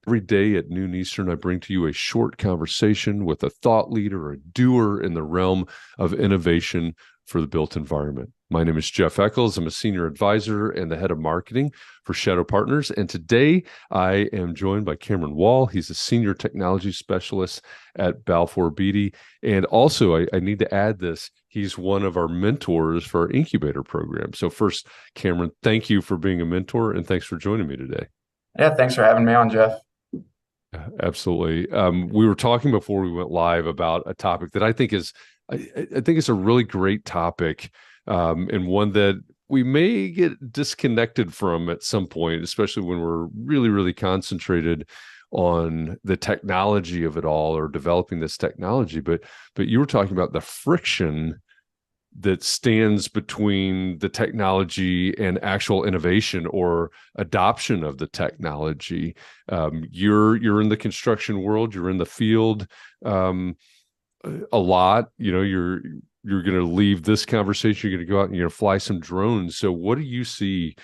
Every day at noon Eastern, I bring to you a short conversation with a thought leader, a doer in the realm of innovation for the built environment. My name is Jeff Echols. I'm a senior advisor and the head of marketing for Shadow Partners. And today I am joined by Cameron Wahl. He's a senior technology specialist at Balfour Beatty. And also, I need to add this, he's one of our mentors for our incubator program. So first, Cameron, thank you for being a mentor and thanks for joining me today. Yeah, thanks for having me on, Jeff. Absolutely. We were talking before we went live about a topic that I think it's a really great topic, and one that we may get disconnected from at some point, especially when we're really, really concentrated on the technology of it all or developing this technology. But you were talking about the friction that stands between the technology and actual innovation or adoption of the technology. You're in the construction world, you're in the field a lot. You know, you're going to leave this conversation, you're going to go out and you're going to fly some drones. So, what do you see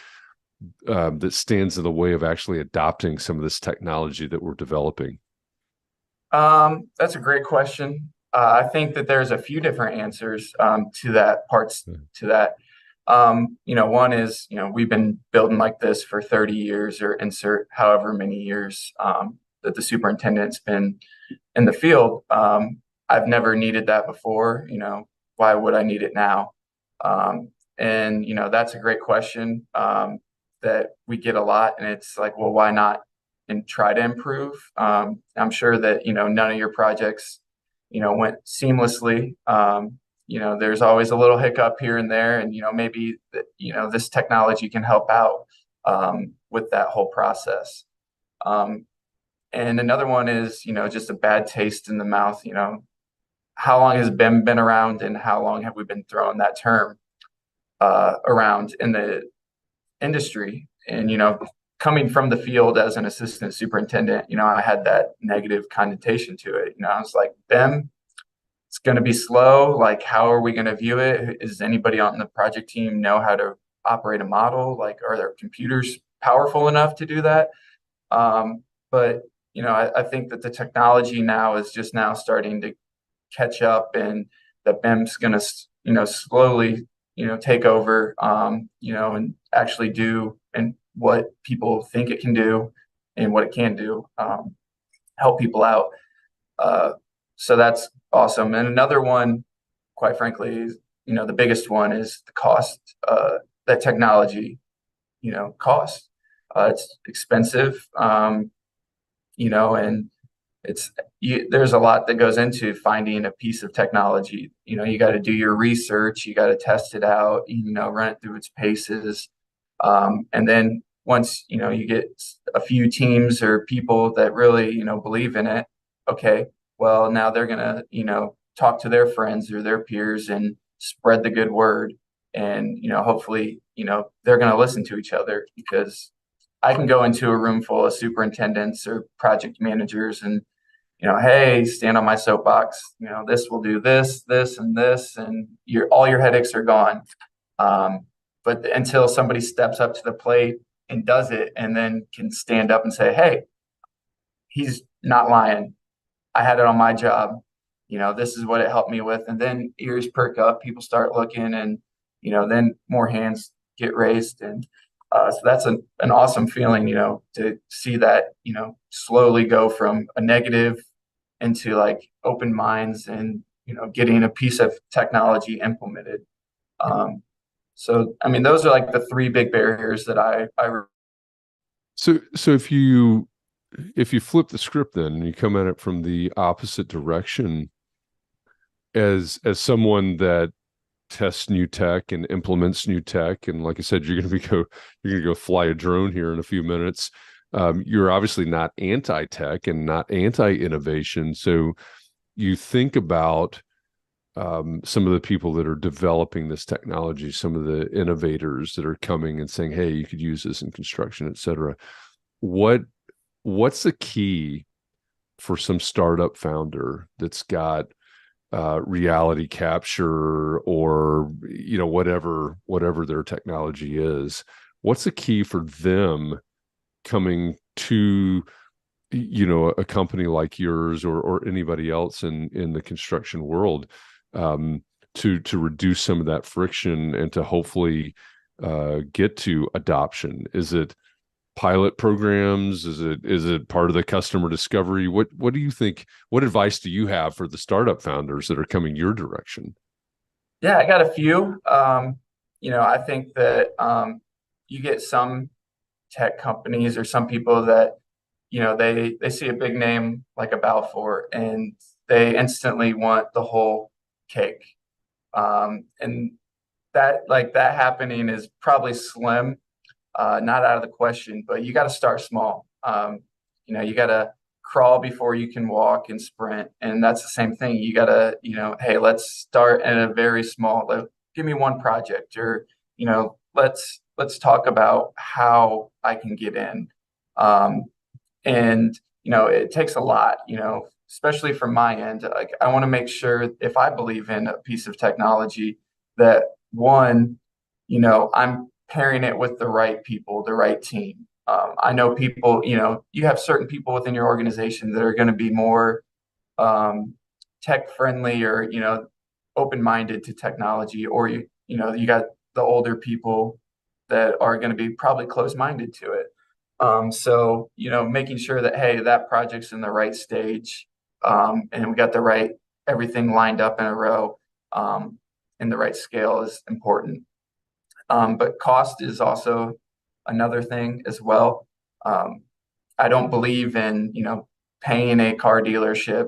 that stands in the way of actually adopting some of this technology that we're developing? That's a great question. I think that there's a few different answers to that parts to that. One is, we've been building like this for 30 years or insert however many years that the superintendent's been in the field. I've never needed that before. Why would I need it now? And that's a great question that we get a lot. And it's like, well, why not and try to improve? I'm sure that, none of your projects, went seamlessly. There's always a little hiccup here and there, and, maybe that, this technology can help out with that whole process. And another one is, just a bad taste in the mouth. How long has BIM been around, and how long have we been throwing that term around in the industry? And, coming from the field as an assistant superintendent, I had that negative connotation to it. I was like, BIM, it's going to be slow. Like, how are we going to view it? Is anybody on the project team know how to operate a model? Like, are their computers powerful enough to do that? But, I think that the technology now is just now starting to catch up, and that BIM's going to, slowly, take over, and actually do and what people think it can do and what it can do, help people out. So that's awesome. And another one, quite frankly, is, the biggest one is the cost that technology, costs. It's expensive, and there's a lot that goes into finding a piece of technology. You got to do your research, you got to test it out, run it through its paces. And then once, you get a few teams or people that really, believe in it, okay, well, now they're going to, talk to their friends or their peers and spread the good word. And, hopefully, they're going to listen to each other, because I can go into a room full of superintendents or project managers and, hey, stand on my soapbox, this will do this, this, and this, and all your headaches are gone. But until somebody steps up to the plate and does it, and then can stand up and say, hey, he's not lying. I had it on my job. This is what it helped me with. And then ears perk up, people start looking, and, then more hands get raised. And so that's an awesome feeling, to see that, slowly go from a negative into like open minds and, getting a piece of technology implemented. So, I mean, those are like the three big barriers that I. So if you flip the script then and you come at it from the opposite direction, as someone that tests new tech and implements new tech, and like I said, you're gonna go fly a drone here in a few minutes. You're obviously not anti-tech and not anti-innovation. So you think about some of the people that are developing this technology, some of the innovators that are coming and saying, "Hey, you could use this in construction, et cetera." What what's the key for some startup founder that's got reality capture or whatever their technology is? What's the key for them coming to a company like yours or anybody else in the construction world, um, to reduce some of that friction and to hopefully get to adoption? Is it pilot programs? Is it part of the customer discovery? What do you think? What advice do you have for the startup founders that are coming your direction? Yeah, I got a few. I think that you get some tech companies or some people that, they see a big name like a Balfour and they instantly want the whole cake. And that happening is probably slim, not out of the question, but you got to start small. You got to crawl before you can walk and sprint. And that's the same thing. You got to, hey, let's start at a very small, give me one project or, let's talk about how I can get in. Um, and, it takes a lot, especially from my end. Like I want to make sure if I believe in a piece of technology that one, I'm pairing it with the right people, the right team. I know people, you have certain people within your organization that are going to be more um, tech friendly or, open-minded to technology, or you got the older people that are going to be probably closed-minded to it. So, making sure that, hey, that project's in the right stage, and we got the right everything lined up in a row, in the right scale is important. But cost is also another thing as well. Um, I don't believe in, paying a car dealership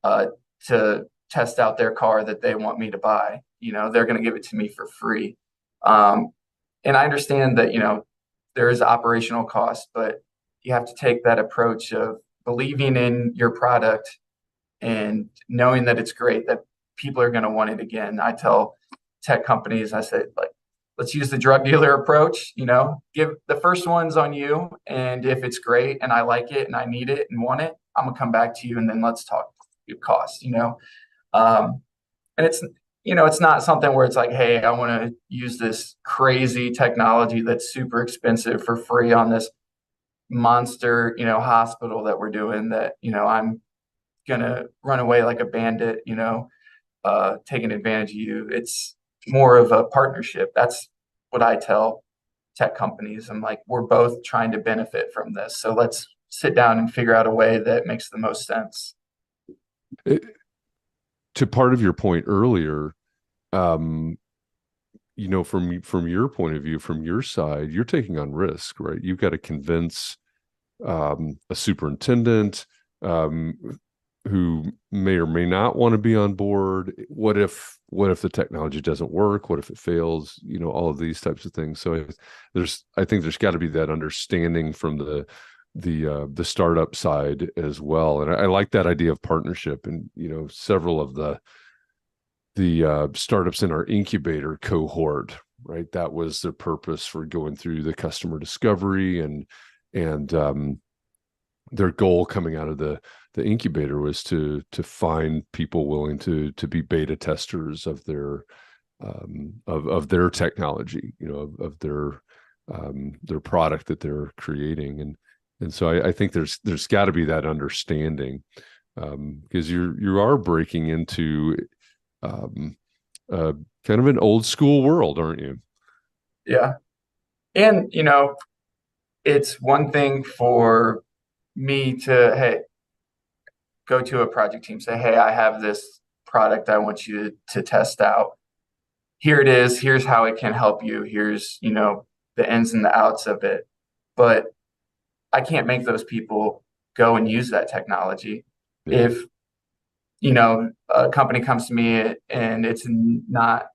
uh, to test out their car that they want me to buy. They're going to give it to me for free. Um, and I understand that, there is operational cost, but you have to take that approach of believing in your product and knowing that it's great, that people are going to want it again. I tell tech companies, I say, like, let's use the drug dealer approach, give the first one's on you. And if it's great and I like it and I need it and want it, I'm gonna come back to you and then let's talk cost, Um, and it's not something where it's like, hey, I want to use this crazy technology that's super expensive for free on this monster, hospital that we're doing that, I'm gonna run away like a bandit, taking advantage of you. It's more of a partnership. That's what I tell tech companies. I'm like, we're both trying to benefit from this. So let's sit down and figure out a way that makes the most sense. It, to part of your point earlier, um, from your point of view, from your side, you're taking on risk, right? You've got to convince a superintendent um, who may or may not want to be on board. What if the technology doesn't work? What if it fails? All of these types of things. So I think there's got to be that understanding from the startup side as well. And I like that idea of partnership. And several of the startups in our incubator cohort, right? That was their purpose for going through the customer discovery and their goal coming out of the incubator was to find people willing to be beta testers of their technology, of their product that they're creating, and so I think there's got to be that understanding, because you are breaking into um, uh, kind of an old school world, aren't you? Yeah. And, it's one thing for me to, hey, go to a project team, say, hey, I have this product I want you to test out. Here it is. Here's how it can help you. Here's, the ins and the outs of it. But I can't make those people go and use that technology. Yeah. If, a company comes to me and it's not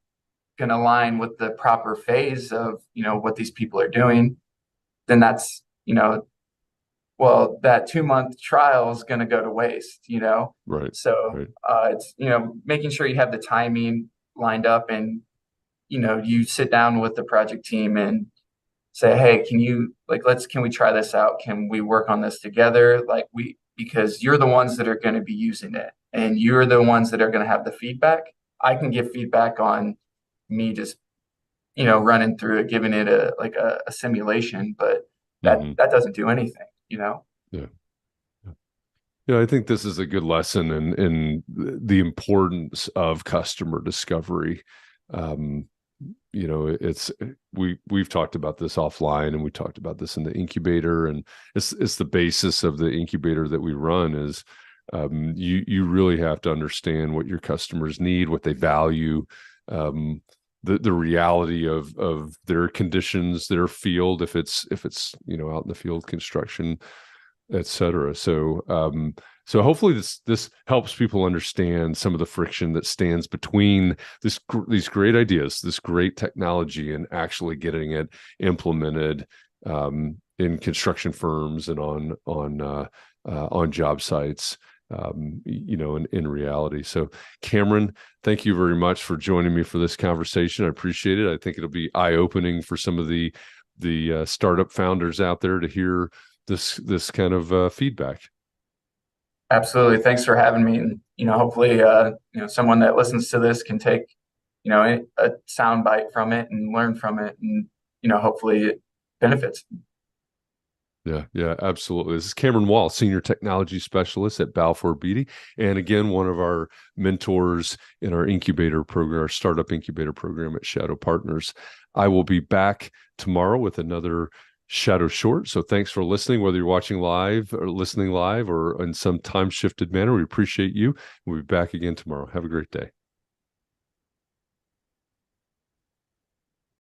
going to align with the proper phase of, what these people are doing, then that's, well, that 2 month trial is going to go to waste. Right. So Right. it's, making sure you have the timing lined up and, you sit down with the project team and say, hey, can we try this out? Can we work on this together? Because you're the ones that are going to be using it and you're the ones that are going to have the feedback. I can give feedback on me just, running through it, giving it a simulation, but that Hmm. that doesn't do anything. Yeah. Yeah, I think this is a good lesson in the importance of customer discovery. Um, it's we've talked about this offline, and we talked about this in the incubator, and it's the basis of the incubator that we run is you really have to understand what your customers need, what they value, um, the reality of their conditions, their field, if it's out in the field construction, etc. So hopefully this helps people understand some of the friction that stands between these great ideas, this great technology, and actually getting it implemented in construction firms and on job sites. In reality. So, Cameron, thank you very much for joining me for this conversation. I appreciate it. I think it'll be eye-opening for some of the startup founders out there to hear this kind of feedback. Absolutely. Thanks for having me. And, hopefully, someone that listens to this can take, a sound bite from it and learn from it and, hopefully it benefits. Yeah, yeah, absolutely. This is Cameron Wahl, Senior Technology Specialist at Balfour Beatty. And again, one of our mentors in our incubator program, our startup incubator program at Shadow Partners. I will be back tomorrow with another Shadow Short. So thanks for listening, whether you're watching live or listening live or in some time shifted manner. We appreciate you. We'll be back again tomorrow. Have a great day.